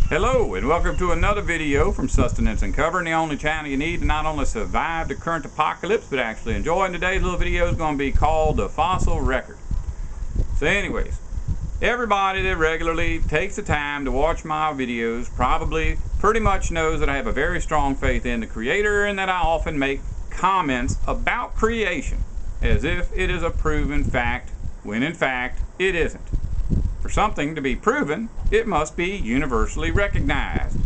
Hello and welcome to another video from Sustenance and Cover, and the only channel you need to not only survive the current apocalypse but actually enjoy. And today's little video is going to be called The Fossil Record. So anyways, everybody that regularly takes the time to watch my videos probably pretty much knows that I have a very strong faith in the Creator and that I often make comments about creation as if it is a proven fact when in fact it isn't. For something to be proven, it must be universally recognized.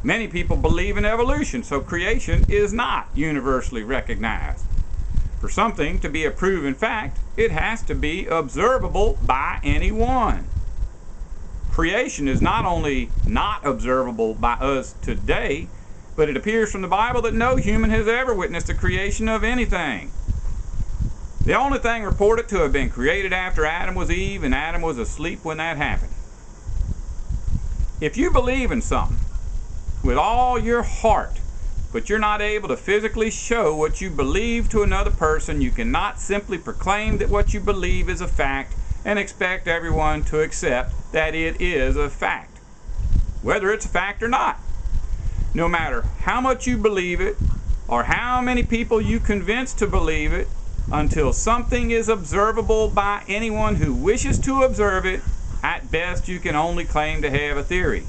Many people believe in evolution, so creation is not universally recognized. For something to be a proven fact, it has to be observable by anyone. Creation is not only not observable by us today, but it appears from the Bible that no human has ever witnessed the creation of anything. The only thing reported to have been created after Adam was Eve, and Adam was asleep when that happened. If you believe in something with all your heart, but you're not able to physically show what you believe to another person, you cannot simply proclaim that what you believe is a fact and expect everyone to accept that it is a fact, whether it's a fact or not. No matter how much you believe it or how many people you convince to believe it, until something is observable by anyone who wishes to observe it, at best you can only claim to have a theory.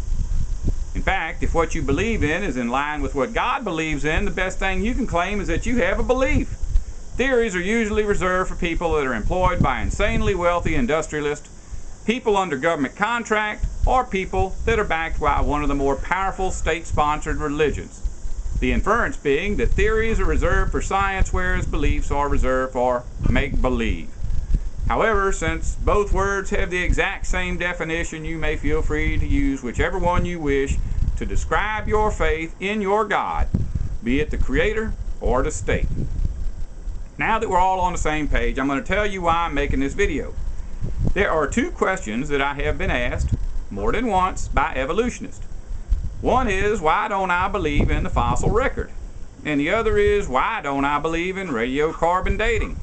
In fact, if what you believe in is in line with what God believes in, the best thing you can claim is that you have a belief. Theories are usually reserved for people that are employed by insanely wealthy industrialists, people under government contract, or people that are backed by one of the more powerful state-sponsored religions. The inference being that theories are reserved for science, whereas beliefs are reserved for make-believe. However, since both words have the exact same definition, you may feel free to use whichever one you wish to describe your faith in your God, be it the Creator or the state. Now that we're all on the same page, I'm going to tell you why I'm making this video. There are two questions that I have been asked more than once by evolutionists. One is, why don't I believe in the fossil record? And the other is, why don't I believe in radiocarbon dating?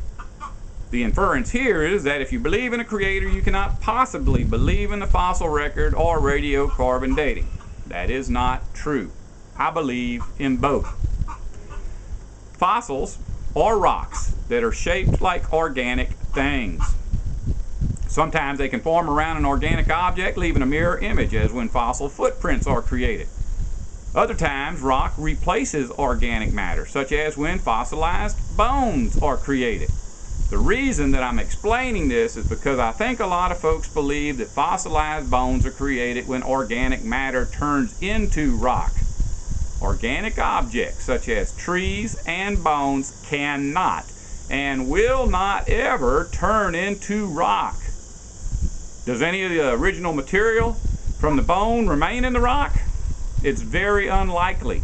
The inference here is that if you believe in a creator, you cannot possibly believe in the fossil record or radiocarbon dating. That is not true. I believe in both. Fossils are rocks that are shaped like organic things. Sometimes they can form around an organic object, leaving a mirror image, as when fossil footprints are created. Other times, rock replaces organic matter, such as when fossilized bones are created. The reason that I'm explaining this is because I think a lot of folks believe that fossilized bones are created when organic matter turns into rock. Organic objects, such as trees and bones, cannot and will not ever turn into rock. Does any of the original material from the bone remain in the rock? It's very unlikely.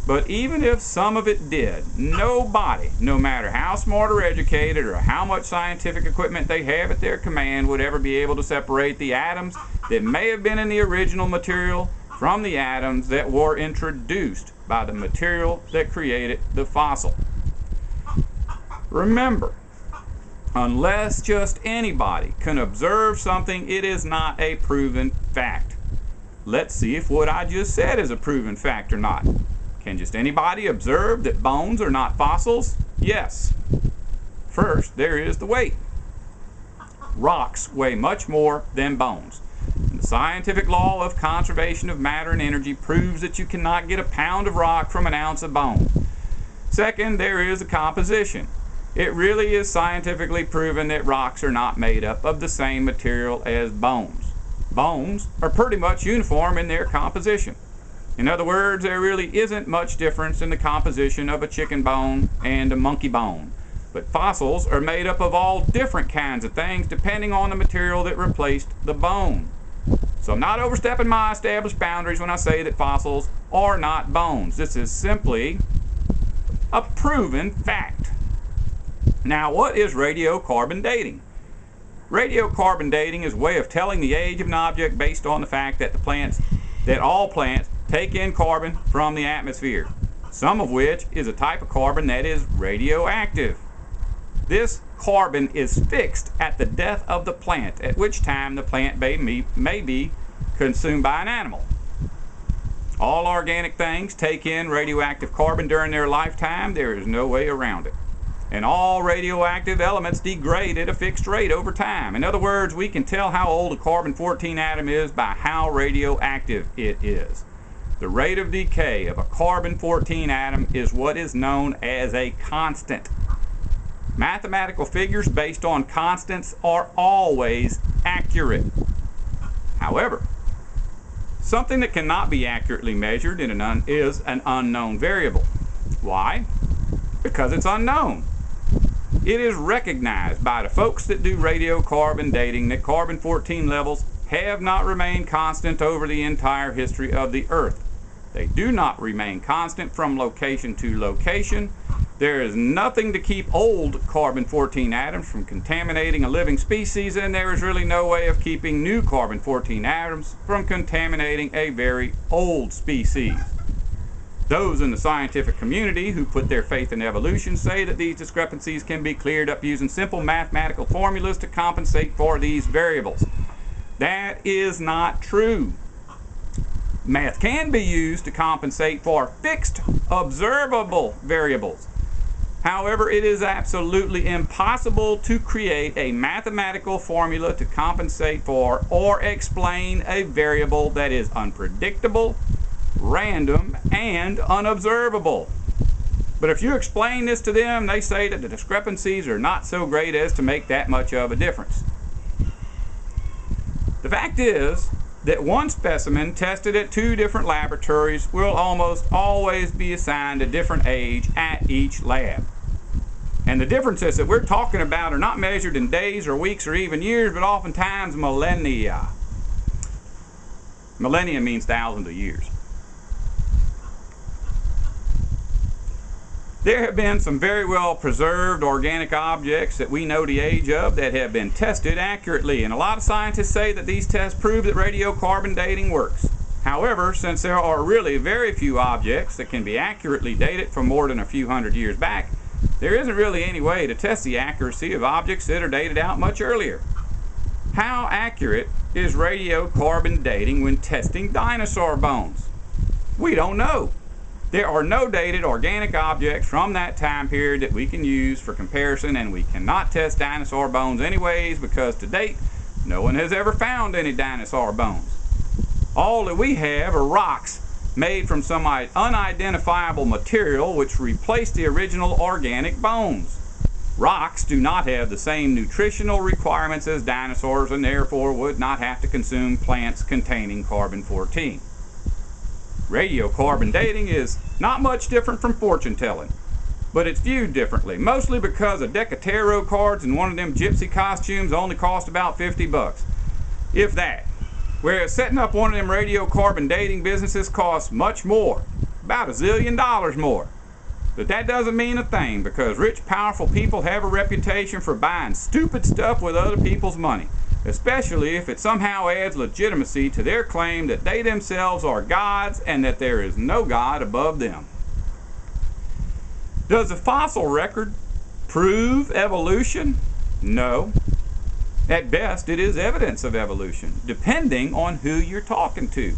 But even if some of it did, nobody, no matter how smart or educated or how much scientific equipment they have at their command, would ever be able to separate the atoms that may have been in the original material from the atoms that were introduced by the material that created the fossil. Remember, unless just anybody can observe something, it is not a proven fact. Let's see if what I just said is a proven fact or not. Can just anybody observe that bones are not fossils? Yes. First, there is the weight. Rocks weigh much more than bones. The scientific law of conservation of matter and energy proves that you cannot get a pound of rock from an ounce of bone. Second, there is the composition. It really is scientifically proven that rocks are not made up of the same material as bones. Bones are pretty much uniform in their composition. In other words, there really isn't much difference in the composition of a chicken bone and a monkey bone. But fossils are made up of all different kinds of things depending on the material that replaced the bone. So I'm not overstepping my established boundaries when I say that fossils are not bones. This is simply a proven fact. Now, what is radiocarbon dating? Radiocarbon dating is a way of telling the age of an object based on the fact that all plants take in carbon from the atmosphere, some of which is a type of carbon that is radioactive. This carbon is fixed at the death of the plant, at which time the plant may be consumed by an animal. All organic things take in radioactive carbon during their lifetime. There is no way around it. And all radioactive elements degrade at a fixed rate over time. In other words, we can tell how old a carbon-14 atom is by how radioactive it is. The rate of decay of a carbon-14 atom is what is known as a constant. Mathematical figures based on constants are always accurate. However, something that cannot be accurately measured is an unknown variable. Why? Because it's unknown. It is recognized by the folks that do radiocarbon dating that carbon-14 levels have not remained constant over the entire history of the Earth. They do not remain constant from location to location. There is nothing to keep old carbon-14 atoms from contaminating a living species, and there is really no way of keeping new carbon-14 atoms from contaminating a very old species. Those in the scientific community who put their faith in evolution say that these discrepancies can be cleared up using simple mathematical formulas to compensate for these variables. That is not true. Math can be used to compensate for fixed, observable variables. However, it is absolutely impossible to create a mathematical formula to compensate for or explain a variable that is unpredictable, random, and unobservable. But if you explain this to them, they say that the discrepancies are not so great as to make that much of a difference. The fact is that one specimen tested at 2 different laboratories will almost always be assigned a different age at each lab. And the differences that we're talking about are not measured in days or weeks or even years, but oftentimes millennia. Millennia means thousands of years. There have been some very well preserved organic objects that we know the age of that have been tested accurately, and a lot of scientists say that these tests prove that radiocarbon dating works. However, since there are really very few objects that can be accurately dated from more than a few hundred years back, there isn't really any way to test the accuracy of objects that are dated out much earlier. How accurate is radiocarbon dating when testing dinosaur bones? We don't know. There are no dated organic objects from that time period that we can use for comparison, and we cannot test dinosaur bones anyways because to date, no one has ever found any dinosaur bones. All that we have are rocks made from some unidentifiable material which replaced the original organic bones. Rocks do not have the same nutritional requirements as dinosaurs and therefore would not have to consume plants containing carbon-14. Radiocarbon dating is not much different from fortune telling, but it's viewed differently, mostly because a deck of tarot cards and one of them gypsy costumes only cost about 50 bucks, if that. Whereas setting up one of them radiocarbon dating businesses costs much more, about $1 zillion more. But that doesn't mean a thing, because rich, powerful people have a reputation for buying stupid stuff with other people's money, especially if it somehow adds legitimacy to their claim that they themselves are gods and that there is no God above them. Does the fossil record prove evolution? No. At best, it is evidence of evolution, depending on who you're talking to.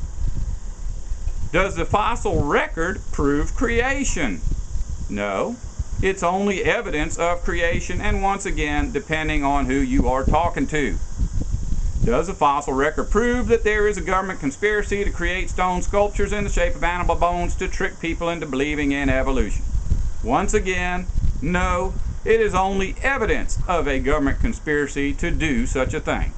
Does the fossil record prove creation? No. It's only evidence of creation, and once again, depending on who you are talking to. Does the fossil record prove that there is a government conspiracy to create stone sculptures in the shape of animal bones to trick people into believing in evolution? Once again, no. It is only evidence of a government conspiracy to do such a thing.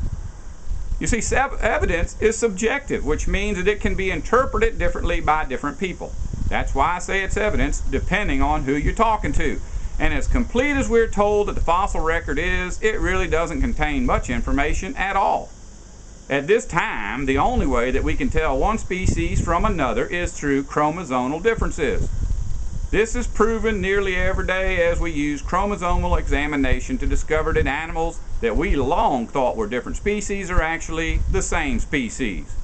You see, evidence is subjective, which means that it can be interpreted differently by different people. That's why I say it's evidence depending on who you're talking to. And as complete as we're told that the fossil record is, it really doesn't contain much information at all. At this time, the only way that we can tell one species from another is through chromosomal differences. This is proven nearly every day as we use chromosomal examination to discover that animals that we long thought were different species are actually the same species.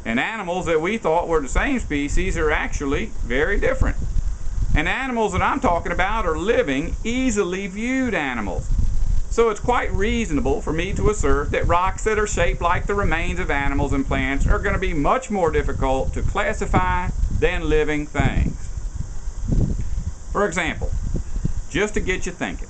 And animals that we thought were the same species are actually very different. And animals that I'm talking about are living, easily viewed animals. So it's quite reasonable for me to assert that rocks that are shaped like the remains of animals and plants are going to be much more difficult to classify than living things. For example, just to get you thinking,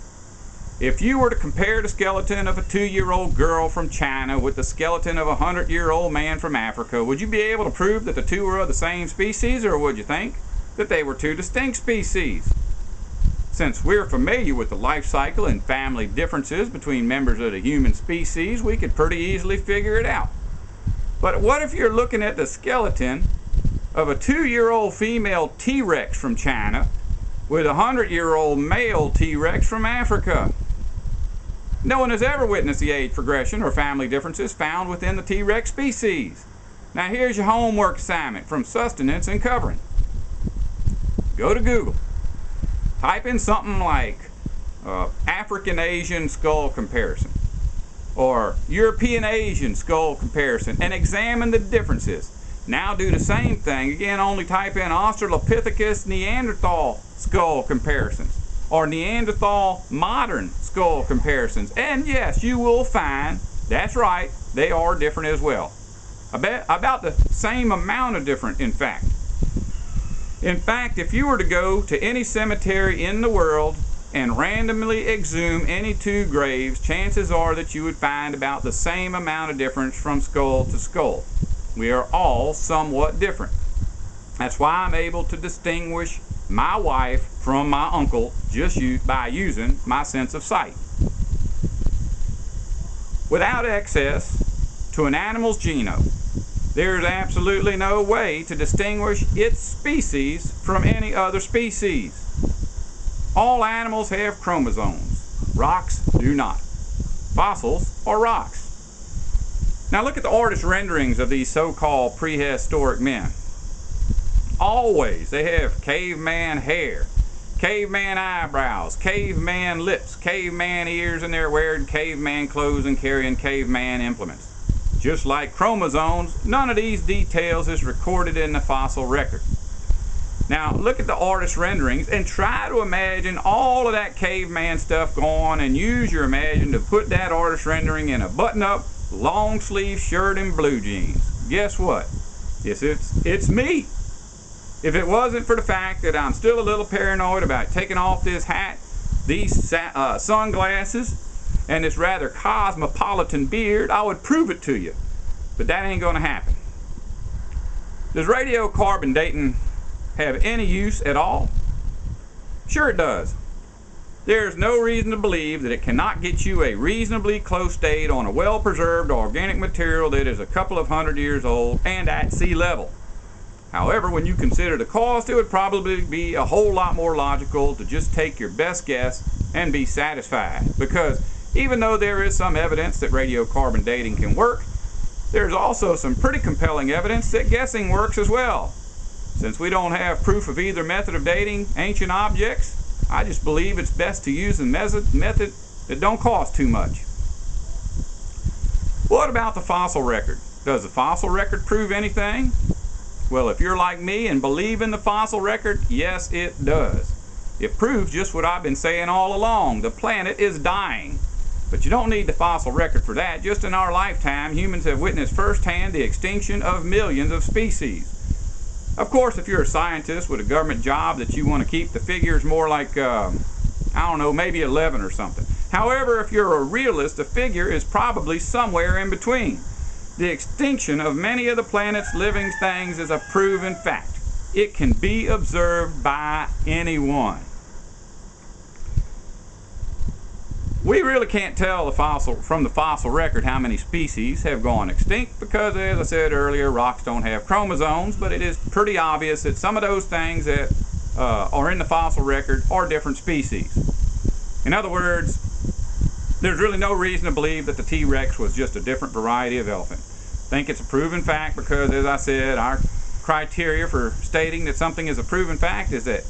if you were to compare the skeleton of a 2-year-old girl from China with the skeleton of a 100-year-old man from Africa, would you be able to prove that the two were of the same species, or would you think that they were two distinct species? Since we're familiar with the life cycle and family differences between members of the human species, we could pretty easily figure it out. But what if you're looking at the skeleton of a 2-year-old female T-Rex from China with a 100-year-old male T-Rex from Africa? No one has ever witnessed the age progression or family differences found within the T-Rex species. Now here's your homework assignment from Sustenance and Covering. Go to Google. Type in something like African-Asian skull comparison or European-Asian skull comparison and examine the differences. Now do the same thing again, only type in Australopithecus Neanderthal skull comparisons or Neanderthal modern skull comparisons, and yes, you will find, that's right, they are different as well. About the same amount of different, in fact. In fact, if you were to go to any cemetery in the world and randomly exhume any two graves, chances are that you would find about the same amount of difference from skull to skull. We are all somewhat different. That's why I'm able to distinguish my wife from my uncle just by using my sense of sight. Without access to an animal's genome, there is absolutely no way to distinguish its species from any other species. All animals have chromosomes. Rocks do not. Fossils are rocks. Now look at the artist renderings of these so-called prehistoric men. Always they have caveman hair, caveman eyebrows, caveman lips, caveman ears, and they're wearing caveman clothes and carrying caveman implements. Just like chromosomes, none of these details is recorded in the fossil record. Now look at the artist renderings and try to imagine all of that caveman stuff gone, and use your imagination to put that artist rendering in a button-up, long-sleeve shirt and blue jeans. Guess what? Yes, it's me. If it wasn't for the fact that I'm still a little paranoid about taking off this hat, these sunglasses, and this rather cosmopolitan beard, I would prove it to you. But that ain't gonna happen. Does radiocarbon dating have any use at all? Sure it does. There's no reason to believe that it cannot get you a reasonably close date on a well-preserved organic material that is a couple of 100 years old and at sea level. However, when you consider the cost, it would probably be a whole lot more logical to just take your best guess and be satisfied. Because even though there is some evidence that radiocarbon dating can work, there's also some pretty compelling evidence that guessing works as well. Since we don't have proof of either method of dating ancient objects, I just believe it's best to use a method that don't cost too much. What about the fossil record? Does the fossil record prove anything? Well, if you're like me and believe in the fossil record, yes it does. It proves just what I've been saying all along. The planet is dying. But you don't need the fossil record for that. Just in our lifetime, humans have witnessed firsthand the extinction of millions of species. Of course, if you're a scientist with a government job that you want to keep the figures more like, I don't know, maybe 11 or something. However, if you're a realist, the figure is probably somewhere in between. The extinction of many of the planet's living things is a proven fact. It can be observed by anyone. We really can't tell from the fossil record how many species have gone extinct because, as I said earlier, rocks don't have chromosomes, but it is pretty obvious that some of those things that are in the fossil record are different species. In other words, there's really no reason to believe that the T-Rex was just a different variety of elephant. I think it's a proven fact because, as I said, our criteria for stating that something is a proven fact is that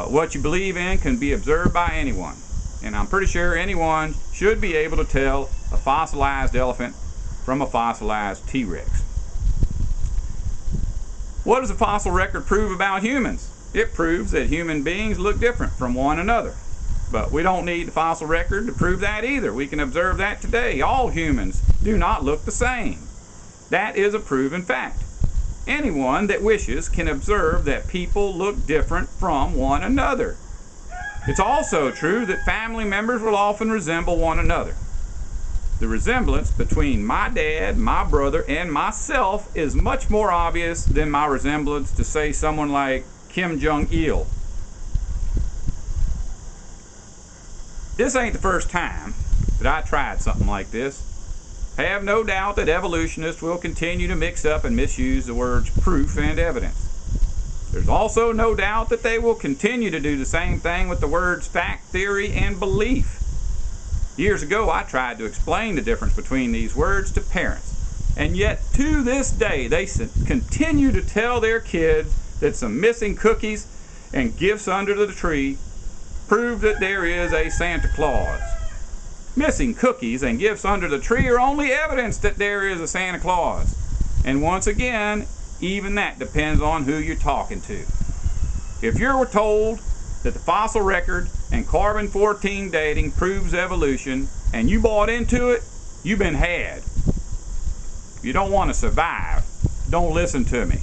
what you believe in can be observed by anyone. And I'm pretty sure anyone should be able to tell a fossilized elephant from a fossilized T-Rex. What does the fossil record prove about humans? It proves that human beings look different from one another. But we don't need the fossil record to prove that either. We can observe that today. All humans do not look the same. That is a proven fact. Anyone that wishes can observe that people look different from one another. It's also true that family members will often resemble one another. The resemblance between my dad, my brother, and myself is much more obvious than my resemblance to, say, someone like Kim Jong-il. This ain't the first time that I tried something like this. I have no doubt that evolutionists will continue to mix up and misuse the words proof and evidence. There's also no doubt that they will continue to do the same thing with the words fact, theory, and belief. Years ago, I tried to explain the difference between these words to parents, and yet to this day they continue to tell their kids that some missing cookies and gifts under the tree prove that there is a Santa Claus. Missing cookies and gifts under the tree are only evidence that there is a Santa Claus. And once again, even that depends on who you're talking to. If you're told that the fossil record and carbon-14 dating proves evolution and you bought into it, you've been had. If you don't want to survive, don't listen to me.